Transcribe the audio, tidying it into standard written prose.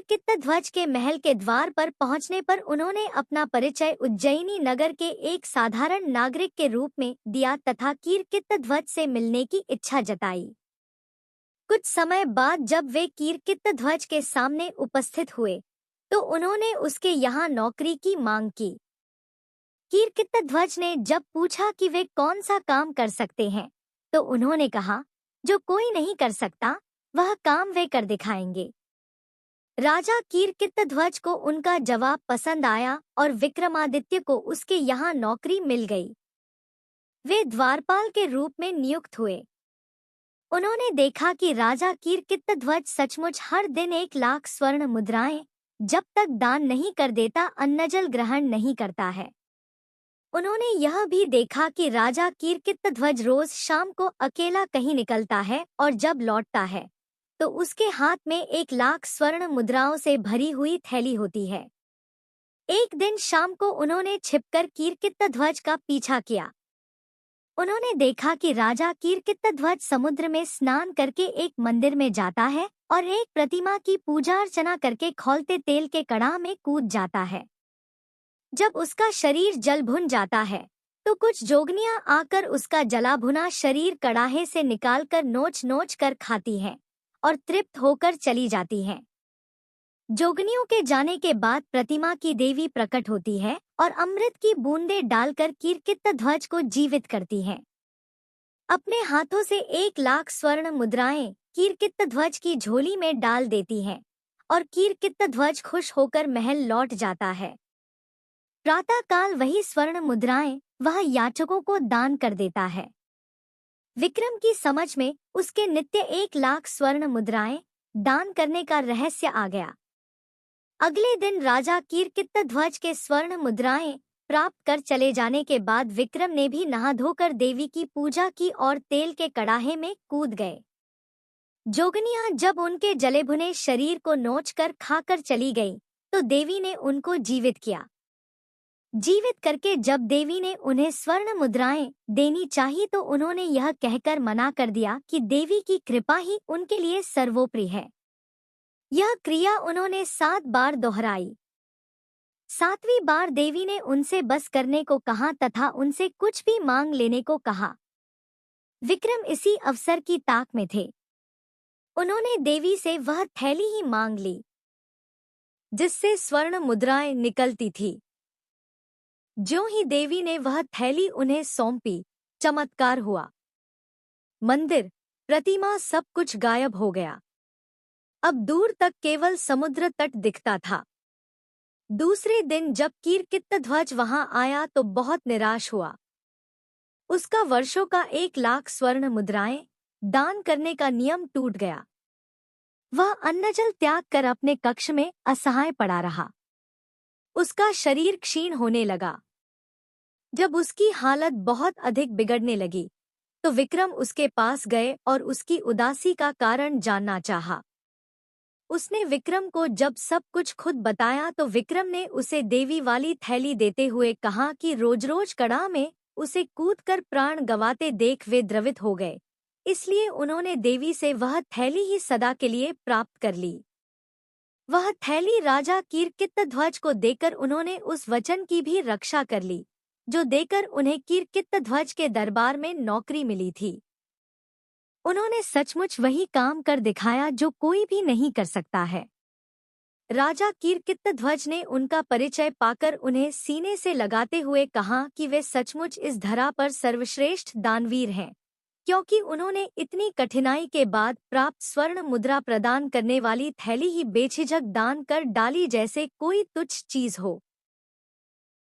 कीर्तिध्वज के महल के द्वार पर पहुंचने पर उन्होंने अपना परिचय उज्जैनी नगर के एक साधारण नागरिक के रूप में दिया तथा कीर्तिध्वज से मिलने की इच्छा जताई। कुछ समय बाद जब वे कीर्तिध्वज के सामने उपस्थित हुए तो उन्होंने उसके यहाँ नौकरी की मांग की। कीर्तिध्वज ने जब पूछा कि वे कौन सा काम कर सकते हैं तो उन्होंने कहा, जो कोई नहीं कर सकता वह काम वे कर दिखाएंगे। राजा कीर्तिध्वज को उनका जवाब पसंद आया और विक्रमादित्य को उसके यहाँ नौकरी मिल गई। वे द्वारपाल के रूप में नियुक्त हुए। उन्होंने देखा कि राजा कीर्तिध्वज सचमुच हर दिन 1,00,000 स्वर्ण मुद्राएं जब तक दान नहीं कर देता अन्नजल ग्रहण नहीं करता है। उन्होंने यह भी देखा कि राजा कीर्तिध्वज रोज शाम को अकेला कहीं निकलता है और जब लौटता है तो उसके हाथ में 1,00,000 स्वर्ण मुद्राओं से भरी हुई थैली होती है। एक दिन शाम को उन्होंने छिपकर कीर्तिध्वज का पीछा किया। उन्होंने देखा कि राजा कीर्तिध्वज समुद्र में स्नान करके एक मंदिर में जाता है और एक प्रतिमा की पूजा अर्चना करके खौलते तेल के कड़ाह में कूद जाता है। जब उसका शरीर जल भुन जाता है तो कुछ जोगनियां आकर उसका जला भुना शरीर कड़ाहे से निकालकर नोच नोच कर खाती हैं और तृप्त होकर चली जाती हैं। जोगनियों के जाने के बाद प्रतिमा की देवी प्रकट होती है और अमृत की बूंदें डालकर कीर्तिध्वज को जीवित करती हैं। अपने हाथों से 1,00,000 स्वर्ण मुद्राएं कीर्तिध्वज की झोली में डाल देती हैं और कीर्तिध्वज खुश होकर महल लौट जाता है। प्रातःकाल वही स्वर्ण मुद्राएं वह याचकों को दान कर देता है। विक्रम की समझ में उसके नित्य 1,00,000 स्वर्ण मुद्राएं दान करने का रहस्य आ गया। अगले दिन राजा कीर्तिध्वज के स्वर्ण मुद्राएं प्राप्त कर चले जाने के बाद विक्रम ने भी नहा धोकर देवी की पूजा की और तेल के कड़ाहे में कूद गए। जोगनियां जब उनके जले भुने शरीर को नोचकर खाकर चली गई तो देवी ने उनको जीवित किया। जीवित करके जब देवी ने उन्हें स्वर्ण मुद्राएं देनी चाहिए तो उन्होंने यह कहकर मना कर दिया कि देवी की कृपा ही उनके लिए सर्वोपरि है। यह क्रिया उन्होंने 7 बार दोहराई। 7वीं बार देवी ने उनसे बस करने को कहा तथा उनसे कुछ भी मांग लेने को कहा। विक्रम इसी अवसर की ताक में थे। उन्होंने देवी से वह थैली ही मांग ली जिससे स्वर्ण मुद्राएं निकलती थी। ज्यों ही देवी ने वह थैली उन्हें सौंपी, चमत्कार हुआ। मंदिर, प्रतिमा सब कुछ गायब हो गया। अब दूर तक केवल समुद्र तट दिखता था। दूसरे दिन जब कीर्तिध्वज वहां आया तो बहुत निराश हुआ। उसका वर्षों का 1,00,000 स्वर्ण मुद्राएं दान करने का नियम टूट गया। वह अन्नजल त्याग कर अपने कक्ष में असहाय पड़ा रहा। उसका शरीर क्षीण होने लगा। जब उसकी हालत बहुत अधिक बिगड़ने लगी तो विक्रम उसके पास गए और उसकी उदासी का कारण जानना चाहा। उसने विक्रम को जब सब कुछ खुद बताया तो विक्रम ने उसे देवी वाली थैली देते हुए कहा कि रोज रोज कड़ाह में उसे कूदकर प्राण गंवाते देख वे द्रवित हो गए, इसलिए उन्होंने देवी से वह थैली ही सदा के लिए प्राप्त कर ली। वह थैली राजा कीर्तिध्वज को देकर उन्होंने उस वचन की भी रक्षा कर ली जो देकर उन्हें कीर्तिध्वज के दरबार में नौकरी मिली थी। उन्होंने सचमुच वही काम कर दिखाया जो कोई भी नहीं कर सकता है। राजा कीर्तिध्वज ने उनका परिचय पाकर उन्हें सीने से लगाते हुए कहा कि वे सचमुच इस धरा पर सर्वश्रेष्ठ दानवीर हैं, क्योंकि उन्होंने इतनी कठिनाई के बाद प्राप्त स्वर्ण मुद्रा प्रदान करने वाली थैली ही बेझिझक दान कर डाली जैसे कोई तुच्छ चीज हो।